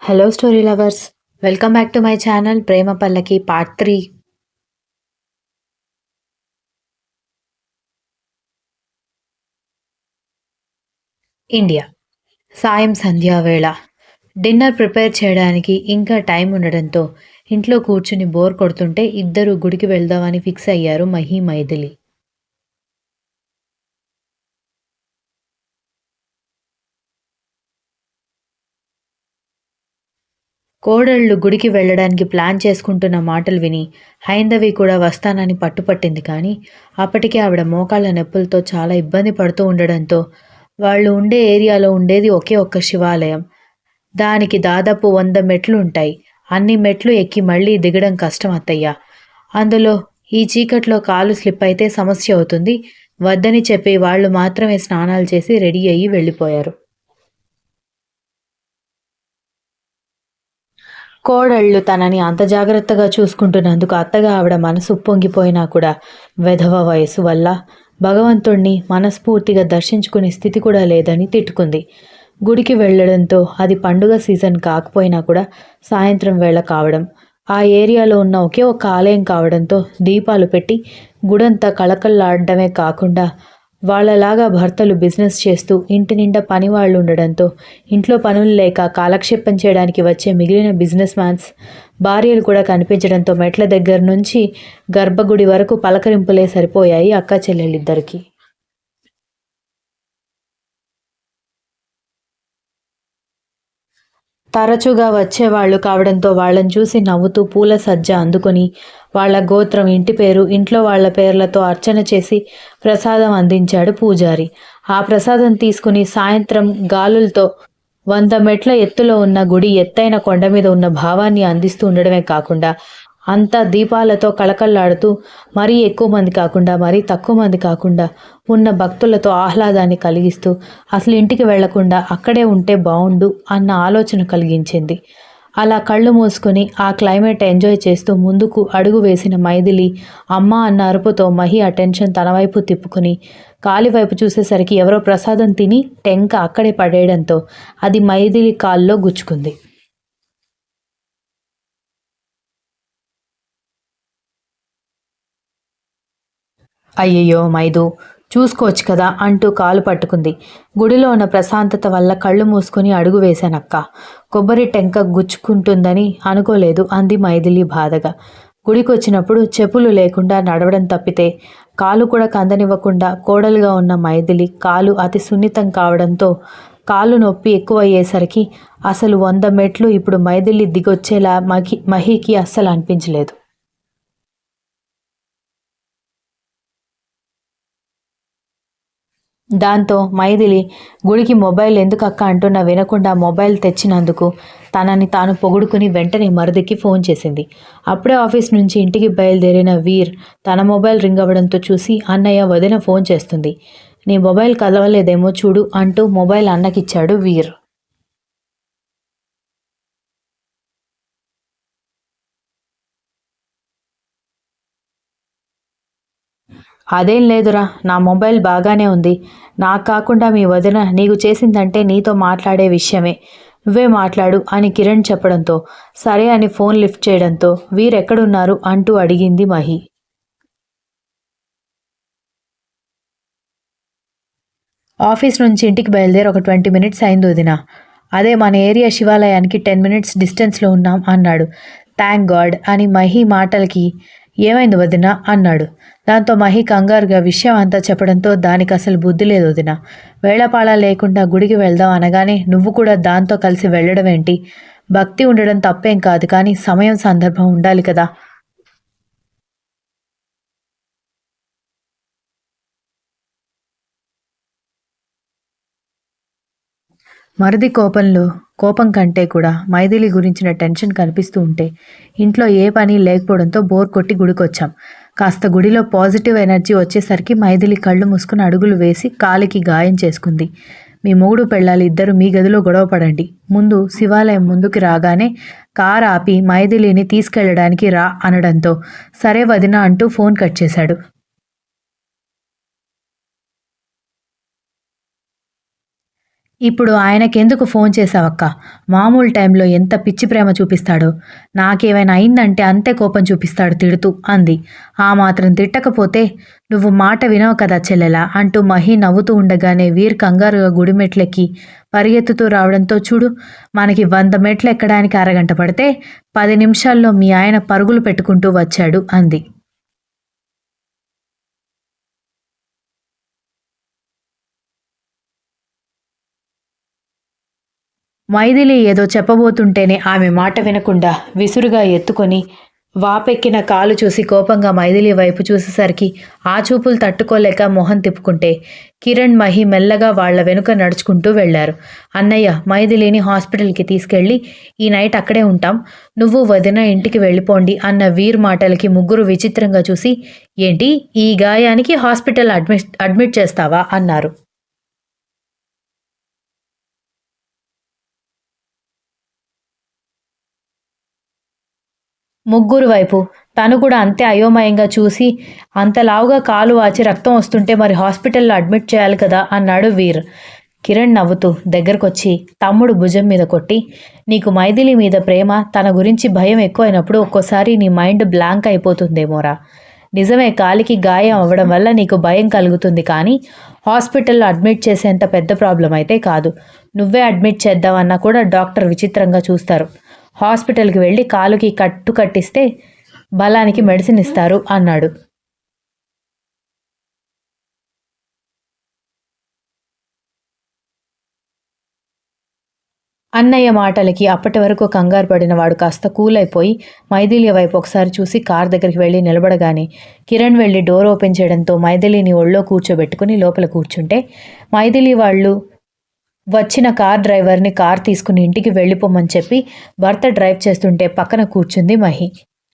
Hello, story lovers. Welcome back to my channel Prema Pallaki Part 3. India సాయం సంధ్యావేళ dinner prepare చేయడానికి ఇంకా time ఉండడంతో ఇంట్లో కూర్చుని బోర్ కొడుతుంటే ఇద్దరు గుడికి వెళ్దామని ఫిక్స్ అయ్యారు మహి మైథిలి. కోడళ్ళు గుడికి వెళ్ళడానికి ప్లాన్ చేసుకుంటున్న మాటలు విని హైందవి కూడా వస్తానని పట్టుపట్టింది. కానీ అప్పటికే ఆవిడ మోకాళ్ళ నొప్పులతో చాలా ఇబ్బంది పడుతూ ఉండడంతో వాళ్ళు ఉండే ఏరియాలో ఉండేది ఒకే ఒక్క శివాలయం. దానికి దాదాపు 100 మెట్లు ఉంటాయి. అన్ని మెట్లు ఎక్కి మళ్ళీ దిగడం కష్టం అత్తయ్య. అందులో ఈ చీకట్లో కాలు స్లిప్ అయితే సమస్య అవుతుంది. వద్దని చెప్పి వాళ్ళు మాత్రమే స్నానాలు చేసి రెడీ అయ్యి వెళ్ళిపోయారు. కోడళ్ళు తనని అంత జాగ్రత్తగా చూసుకుంటున్నందుకు అత్తగా ఆవిడ మనసు ఉప్పొంగిపోయినా కూడా వెధవ వయసు వల్ల భగవంతుణ్ణి మనస్ఫూర్తిగా దర్శించుకునే స్థితి కూడా లేదని తిట్టుకుంది. గుడికి వెళ్ళడంతో అది పండుగ సీజన్ కాకపోయినా కూడా సాయంత్రం వేళ కావడం, ఆ ఏరియాలో ఉన్న ఒకే ఒక్క ఆలయం కావడంతో దీపాలు పెట్టి గుడంతా కళకళలాడడమే కాకుండా వాళ్ళలాగా భర్తలు బిజినెస్ చేస్తూ ఇంటి నిండా పని వాళ్ళు ఉండడంతో ఇంట్లో పనులు లేక కాలక్షేపం చేయడానికి వచ్చే మిగిలిన బిజినెస్ మ్యాన్స్ భార్యలు కూడా కనిపించడంతో మెట్ల దగ్గర నుంచి గర్భగుడి వరకు పలకరింపులే సరిపోయాయి అక్క చెల్లెళ్ళిద్దరికీ. తరచుగా వచ్చేవాళ్ళు కావడంతో వాళ్ళని చూసి నవ్వుతూ పూల సజ్జ అందుకొని వాళ్ళ గోత్రం, ఇంటి పేరు, ఇంట్లో వాళ్ళ పేర్లతో అర్చన చేసి ప్రసాదం అందించాడు పూజారి. ఆ ప్రసాదం తీసుకుని సాయంత్రం గాలులతో 100 మెట్ల ఎత్తులో ఉన్న గుడి ఎత్తైన కొండ మీద ఉన్న భావాన్ని అందిస్తూ ఉండడమే కాకుండా అంతా దీపాలతో కళకళలాడుతూ మరీ ఎక్కువ మంది కాకుండా మరీ తక్కువ మంది కాకుండా ఉన్న భక్తులతో ఆహ్లాదాన్ని కలిగిస్తూ అసలు ఇంటికి వెళ్లకుండా అక్కడే ఉంటే బావుండు అన్న ఆలోచన కలిగించింది. అలా కళ్ళు మూసుకుని ఆ క్లైమేట్ ఎంజాయ్ చేస్తూ ముందుకు అడుగు వేసిన మైథిలి అమ్మ అన్న అరుపుతో మహి అటెన్షన్ తన వైపు తిప్పుకుని కాలి వైపు చూసేసరికి ఎవరో ప్రసాదం తిని టెంక అక్కడే పడేయడంతో అది మైథిలి కాల్లో గుచ్చుకుంది. అయ్యయ్యో మైదు, చూసుకోవచ్చు కదా అంటూ కాలు పట్టుకుంది. గుడిలో ఉన్న ప్రశాంతత వల్ల కళ్ళు మూసుకుని అడుగు వేశానక్క. కొబ్బరి టెంక గుచ్చుకుంటుందని అనుకోలేదు అంది మైథిలి బాధగా. గుడికొచ్చినప్పుడు చెప్పులు లేకుండా నడవడం తప్పితే కాలు కూడా కందనివ్వకుండా కోడలుగా ఉన్న మైథిలి కాలు అతి సున్నితం కావడంతో కాలు నొప్పి ఎక్కువయ్యేసరికి అసలు 100 మెట్లు ఇప్పుడు మైథిలి దిగొచ్చేలా మహికి అస్సలు అనిపించలేదు. దాంతో మైథిలి గుడికి మొబైల్ ఎందుకక్క అంటున్నా వినకుండా మొబైల్ తెచ్చినందుకు తనని తాను పొగుడుకుని వెంటనే మరుదికి ఫోన్ చేసింది. అప్పుడే ఆఫీస్ నుంచి ఇంటికి బయలుదేరిన వీర్ తన మొబైల్ రింగ్ అవ్వడంతో చూసి అన్నయ్య వదిన ఫోన్ చేస్తుంది, నీ మొబైల్ కలవలేదేమో చూడు అంటూ మొబైల్ అన్నకిచ్చాడు వీర్. అదేం లేదురా, నా మొబైల్ బాగానే ఉంది. నాకు కాకుండా మీ వదిన నీకు చేసిందంటే నీతో మాట్లాడే విషయమే, నువ్వే మాట్లాడు అని కిరణ్ చెప్పడంతో సరే అని ఫోన్ లిఫ్ట్ చేయడంతో వీరెక్కడున్నారు అంటూ అడిగింది మహి. ఆఫీస్ నుంచి ఇంటికి బయలుదేరి ఒక 20 మినిట్స్ అయింది వదిన. అదే మన ఏరియా శివాలయానికి 10 మినిట్స్ డిస్టెన్స్లో ఉన్నాం అన్నాడు. థ్యాంక్ గాడ్ అని మహి మాటలకి ఏమైంది వదిన అన్నాడు. దాంతో మహి కంగారుగా విషయం అంతా చెప్పడంతో దానికి అసలు బుద్ధి లేదు వదిన. వేళపాళ లేకుండా గుడికి వెళ్దాం అనగానే నువ్వు కూడా దాంతో కలిసి వెళ్ళడం ఏంటి? భక్తి ఉండడం తప్పేం కాదు, కానీ సమయం సందర్భం ఉండాలి కదా. మరిది కోపం కంటే కూడా మైథిలి గురించిన టెన్షన్ కనిపిస్తూ ఉంటే ఇంట్లో ఏ పని లేకపోవడంతో బోర్ కొట్టి గుడికొచ్చాం. కాస్త గుడిలో పాజిటివ్ ఎనర్జీ వచ్చేసరికి మైథిలి కళ్ళు మూసుకుని అడుగులు వేసి కాలికి గాయం చేసుకుంది. మీ మొగుడు పెళ్ళాలి ఇద్దరు మీ గదిలో గొడవ పడండి, ముందు శివాలయం ముందుకి రాగానే కార్ ఆపి మైథిలిని తీసుకెళ్లడానికి రా అనడంతో సరే వదిన అంటూ ఫోన్ కట్ చేశాడు. ఇప్పుడు ఆయనకెందుకు ఫోన్ చేశావక్క? మామూలు టైంలో ఎంత పిచ్చి ప్రేమ చూపిస్తాడో. నాకేమైనా అయిందంటే అంతే కోపం చూపిస్తాడు తిడుతూ అంది. ఆ మాత్రం తిట్టకపోతే నువ్వు మాట వినవు కదా చెల్లెలా అంటూ మహి నవ్వుతూ ఉండగానే వీర్ కంగారుగా గుడి మెట్లెక్కి పరిగెత్తుతూ రావడంతో చూడు మనకి 100 మెట్లు ఎక్కడానికి అరగంట పడితే 10 నిమిషాల్లో మీ ఆయన పరుగులు పెట్టుకుంటూ వచ్చాడు అంది. మైథిలి ఏదో చెప్పబోతుంటేనే ఆమె మాట వినకుండా విసురుగా ఎత్తుకొని వాపెక్కిన కాలు చూసి కోపంగా మైథిలి వైపు చూసేసరికి ఆ చూపులు తట్టుకోలేక మొహం తిప్పుకుంటే కిరణ్ మహి మెల్లగా వాళ్ల వెనుక నడుచుకుంటూ వెళ్లారు. అన్నయ్య మైథిలిని హాస్పిటల్కి తీసుకెళ్ళి ఈ నైట్ అక్కడే ఉంటాం. నువ్వు వదిన ఇంటికి వెళ్ళిపోండి అన్న వీర్ మాటలకి ముగ్గురు విచిత్రంగా చూసి ఏంటి ఈ గాయానికి హాస్పిటల్ అడ్మిట్ చేస్తావా అన్నారు. ముగ్గురు వైపు. తను కూడా అంతే అయోమయంగా చూసి అంత లావుగా కాలు వాచి రక్తం వస్తుంటే మరి హాస్పిటల్‌లో అడ్మిట్ చేయాలి కదా! అన్నాడు వీర్. కిరణ్ నవ్వుతూ దగ్గరకొచ్చి తమ్ముడు భుజం మీద కొట్టి, నీకు మైథిలి మీద ప్రేమ, తన గురించి భయం ఎక్కువైనప్పుడు ఒక్కోసారి నీ మైండ్ బ్లాంక్ అయిపోతుందేమోరా! నిజమే కాలికి గాయం అవ్వడం వల్ల నీకు భయం కలుగుతుంది కానీ, హాస్పిటల్‌లో అడ్మిట్ చేసేంత పెద్ద ప్రాబ్లమ్ అయితే కాదు. నువ్వే అడ్మిట్ చేద్దామన్నా కూడా డాక్టర్ విచిత్రంగా చూస్తారు. హాస్పిటల్‌కి వెళ్లి కాలుకి కట్టు కట్టిస్తే బలానికి మెడిసిన్ ఇస్తారు అన్నాడు. అన్నయ్య మాటలకి అప్పటి వరకు కంగారు పడిన వాడు కాస్త కూల్ అయిపోయి మైథిలి వైపు ఒకసారి చూసి కార్ దగ్గరికి వెళ్లి నిలబడగానే కిరణ్ వెళ్లి డోర్ ఓపెన్ చేయడంతో మైథిలిని ఒళ్ళో కూర్చోబెట్టుకుని లోపల కూర్చుంటే మైథిలి వాళ్ళు వచ్చిన కార్ డ్రైవర్‌ని కార్ తీసుకుని ఇంటికి వెళ్ళిపోమని చెప్పి భర్త డ్రైవ్ చేస్తుంటే పక్కన కూర్చుంది మహి.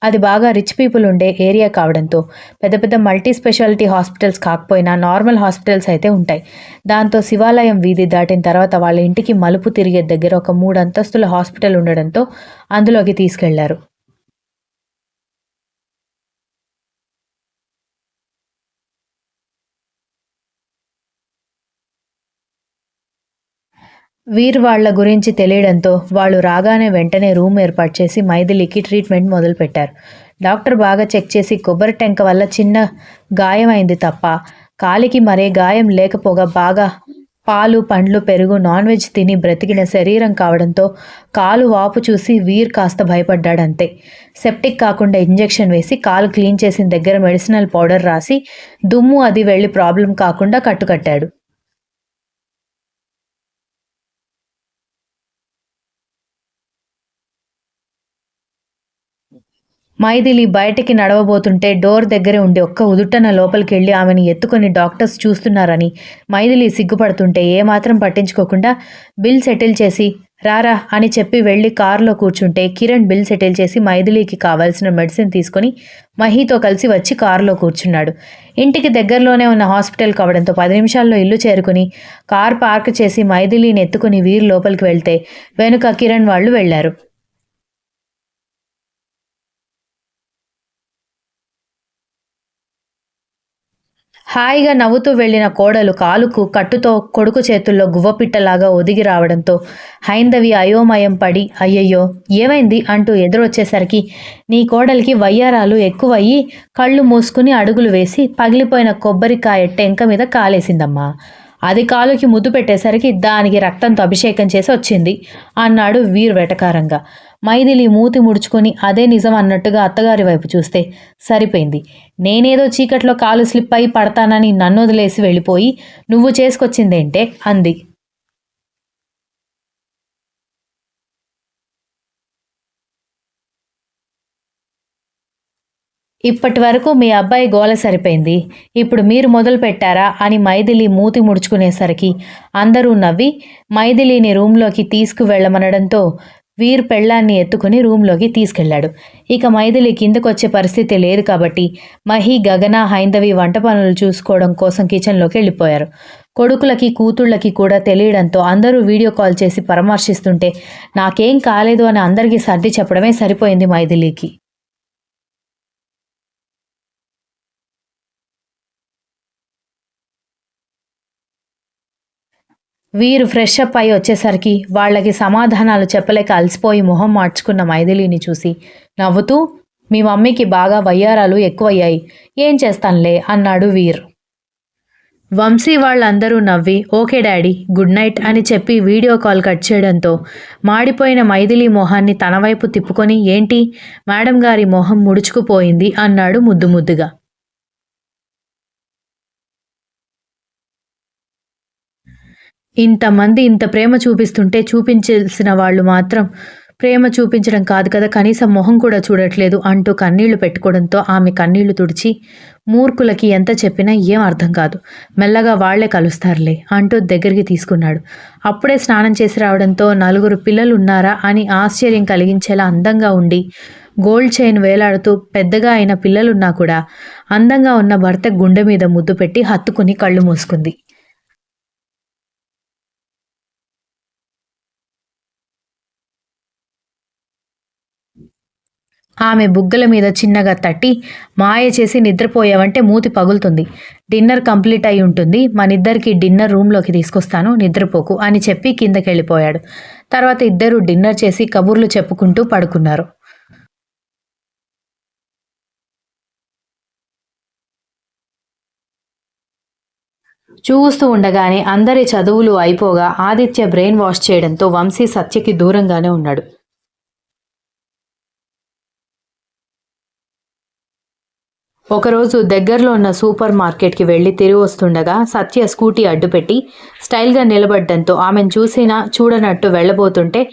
అది బాగా రిచ్ పీపుల్ ఉండే ఏరియా కావడంతో పెద్ద పెద్ద మల్టీ స్పెషాలిటీ హాస్పిటల్స్ కాకపోయినా నార్మల్ హాస్పిటల్స్ అయితే ఉంటాయి. దాంతో శివాలయం వీధి దాటిన తర్వాత వాళ్ళ ఇంటికి మలుపు తిరిగే దగ్గర ఒక 3 అంతస్తుల హాస్పిటల్ ఉండడంతో అందులోకి తీసుకెళ్లారు. వీర్ వాళ్ళ గురించి తెలియడంతో వాళ్ళు రాగానే వెంటనే రూమ్ ఏర్పాటు చేసి మైథిలికి ట్రీట్మెంట్ మొదలుపెట్టారు. డాక్టర్ బాగా చెక్ చేసి కొబ్బరి టెంక వల్ల చిన్న గాయమైంది తప్ప కాలికి మరే గాయం లేకపోగా బాగా పాలు, పండ్లు, పెరుగు, నాన్ వెజ్ తిని బ్రతికిన శరీరం కావడంతో కాలు వాపు చూసి వీర్ కాస్త భయపడ్డాడంతే. సెప్టిక్ కాకుండా ఇంజెక్షన్ వేసి కాలు క్లీన్ చేసిన దగ్గర మెడిసినల్ పౌడర్ రాసి దుమ్ము అది వెళ్ళి ప్రాబ్లం కాకుండా కట్టుకట్టాడు. మైథిలి బయటికి నడవబోతుంటే డోర్ దగ్గరే ఉండి ఒక్క ఉదుటన లోపలికెళ్ళి ఆమెని ఎత్తుకొని డాక్టర్స్ చూస్తున్నారని మైథిలి సిగ్గుపడుతుంటే ఏమాత్రం పట్టించుకోకుండా బిల్ సెటిల్ చేసి రారా అని చెప్పి వెళ్ళి కారులో కూర్చుంటే కిరణ్ బిల్ సెటిల్ చేసి మైథిలికి కావాల్సిన మెడిసిన్ తీసుకొని మహీతో కలిసి వచ్చి కారులో కూర్చున్నాడు. ఇంటికి దగ్గరలోనే ఉన్న హాస్పిటల్ కావడంతో 10 నిమిషాల్లో ఇల్లు చేరుకుని కార్ పార్క్ చేసి మైథిలిని ఎత్తుకుని వీరు లోపలికి వెళ్తే వెనుక కిరణ్ వాళ్ళు వెళ్లారు. హాయిగా నవ్వుతూ వెళ్ళిన కోడలు కాలుకు కట్టుతో కొడుకు చేతుల్లో గువ్వపిట్టలాగా ఒదిగి రావడంతో హైందవి అయోమయం పడి అయ్యయ్యో ఏమైంది అంటూ ఎదురొచ్చేసరికి నీ కోడలికి వయ్యారాలు ఎక్కువయ్యి కళ్ళు మూసుకుని అడుగులు వేసి పగిలిపోయిన కొబ్బరికాయ టెంక మీద కాలేసిందమ్మా. అది కాలుకి ముద్దు పెట్టేసరికి దానికి రక్తంతో అభిషేకం చేసి వచ్చింది అన్నాడు వీర్ వెటకారంగా. మైథిలి మూతి ముడుచుకొని అదే నిజం అన్నట్టుగా అత్తగారి వైపు చూస్తే సరిపోయింది. నేనేదో చీకట్లో కాలు స్లిప్ అయి పడతానని నన్నొదిలేసి వెళ్ళిపోయి నువ్వు చేసుకొచ్చిందేంటే అంది. ఇప్పటి వరకు మీ అబ్బాయి గోల సరిపోయింది. ఇప్పుడు మీరు మొదలు పెట్టారా అని మైథిలి మూతి ముడుచుకునేసరికి అందరూ నవ్వి మైథిలిని రూంలోకి తీసుకువెళ్ళమనడంతో వీర్ పెళ్ళాన్ని ఎత్తుకుని రూంలోకి తీసుకెళ్లాడు. ఇక మైథిలి కిందకొచ్చే పరిస్థితి లేదు కాబట్టి మహి, గగన, హైందవి వంట పనులు చూసుకోవడం కోసం కిచెన్లోకి వెళ్ళిపోయారు. కొడుకులకి, కూతుళ్ళకి కూడా తెలియడంతో అందరూ వీడియో కాల్ చేసి పరామర్శిస్తుంటే నాకేం కాలేదు అని అందరికీ సర్ది చెప్పడమే సరిపోయింది మైథిలికి. వీరు ఫ్రెష్ అప్ అయి వచ్చేసరికి వాళ్ళకి సమాధానాలు చెప్పలేక అలసిపోయి మొహం మార్చుకున్న మైథిలిని చూసి నవ్వుతూ మీ మమ్మీకి బాగా వయ్యారాలు ఎక్కువయ్యాయి, ఏం చేస్తానులే అన్నాడు వీర్. వంశీ వాళ్ళందరూ నవ్వి ఓకే డాడీ గుడ్ నైట్ అని చెప్పి వీడియో కాల్ కట్ చేయడంతో మాడిపోయిన మైథిలి మొహాన్ని తన వైపు తిప్పుకొని ఏంటి మేడం గారి మొహం ముడుచుకుపోయింది అన్నాడు ముద్దు ముద్దుగా. ఇంతమంది ఇంత ప్రేమ చూపిస్తుంటే చూపించాల్సిన వాళ్ళు మాత్రం ప్రేమ చూపించడం కాదు కదా, కనీసం మొహం కూడా చూడట్లేదు అంటూ కన్నీళ్లు పెట్టుకోవడంతో ఆమె కన్నీళ్లు తుడిచి మూర్ఖులకి ఎంత చెప్పినా ఏం అర్థం కాదు, మెల్లగా వాళ్లే కలుస్తారులే అంటూ దగ్గరికి తీసుకున్నాడు. అప్పుడే స్నానం చేసి రావడంతో నలుగురు పిల్లలు ఉన్నారా అని ఆశ్చర్యం కలిగించేలా అందంగా ఉండి గోల్డ్ చైన్ వేలాడుతూ పెద్దగా అయిన పిల్లలున్నా కూడా అందంగా ఉన్న భర్త గుండె మీద ముద్దు పెట్టి హత్తుకుని కళ్ళు మూసుకుంది. ఆమె బుగ్గల మీద చిన్నగా తట్టి మాయ చేసి నిద్రపోయావంటే మూతి పగులుతుంది, డిన్నర్ కంప్లీట్ అయి ఉంటుంది, మనిద్దరికి డిన్నర్ రూమ్లోకి తీసుకొస్తాను నిద్రపోకు అని చెప్పి కిందకెళ్ళిపోయాడు. తర్వాత ఇద్దరు డిన్నర్ చేసి కబుర్లు చెప్పుకుంటూ పడుకున్నారు. చూస్తూ ఉండగానే అందరి చదువులు అయిపోగా ఆదిత్య బ్రెయిన్ వాష్ చేయడంతో వంశీ సత్యకి దూరంగానే ఉన్నాడు. ఒకరోజు దగ్గరలో ఉన్న సూపర్ మార్కెట్కి వెళ్ళి తిరిగి వస్తుండగా సత్య స్కూటీ అడ్డుపెట్టి స్టైల్గా నిలబడ్డంతో ఆమెను చూసినా చూడనట్టు వెళ్ళబోతుంటే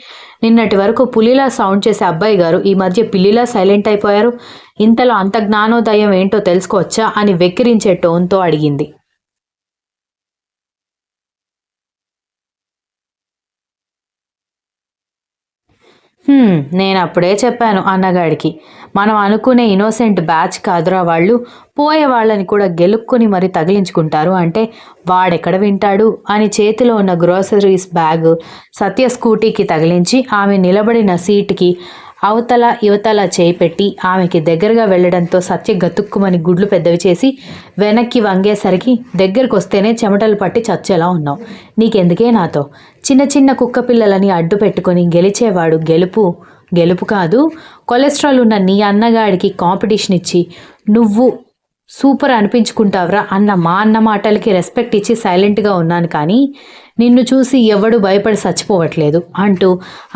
నిన్నటి వరకు పులిలా సౌండ్ చేసే అబ్బాయి గారు ఈ మధ్య పిల్లిలా సైలెంట్ అయిపోయారు, ఇంతలో అంత జ్ఞానోదయం ఏంటో తెలుసుకోవచ్చా అని వెక్కిరించే టోన్తో అడిగింది. నేను అప్పుడే చెప్పాను అన్నగాడికి, మనం అనుకునే ఇన్నోసెంట్ బ్యాచ్ కాదురా వాళ్ళు, పోయే వాళ్ళని కూడా గెలుక్కొని మరి తగిలించుకుంటారు అంటే వాడెక్కడ వింటాడు అని చేతిలో ఉన్న గ్రోసరీస్ బ్యాగ్ సత్య స్కూటీకి తగిలించి ఆమె నిలబడిన సీటుకి అవతల యువతల చేయి పెట్టి ఆమెకి దగ్గరగా వెళ్లడంతో సత్య గతుక్కుమని గుడ్లు పెద్దవి చేసి వెనక్కి వంగేసరికి దగ్గరికి వస్తేనే చెమటలు పట్టి చచ్చేలా ఉన్నావు, నీకెందుకే నాతో, చిన్న చిన్న కుక్క పిల్లలని అడ్డు పెట్టుకొని గెలిచేవాడు గెలుపు కాదు, కొలెస్ట్రాల్ ఉన్న నీ అన్నగాడికి కాంపిటీషన్ ఇచ్చి నువ్వు సూపర్ అనిపించుకుంటావురా అన్న మా అన్న మాటలకి రెస్పెక్ట్ ఇచ్చి సైలెంట్గా ఉన్నాను, కానీ నిన్ను చూసి ఎవడు భయపడి చచ్చిపోవట్లేదు అంటూ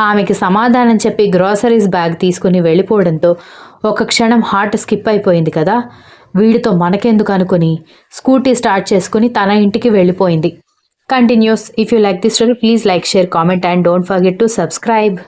ఆమెకి సమాధానం చెప్పి గ్రాసరీస్ బ్యాగ్ తీసుకుని వెళ్ళిపోవడంతో ఒక క్షణం హార్ట్ స్కిప్ అయిపోయింది కదా, వీడితో మనకెందుకు అనుకుని స్కూటీ స్టార్ట్ చేసుకుని తన ఇంటికి వెళ్ళిపోయింది. Continuous. If you like this story please like, share, comment and don't forget to subscribe.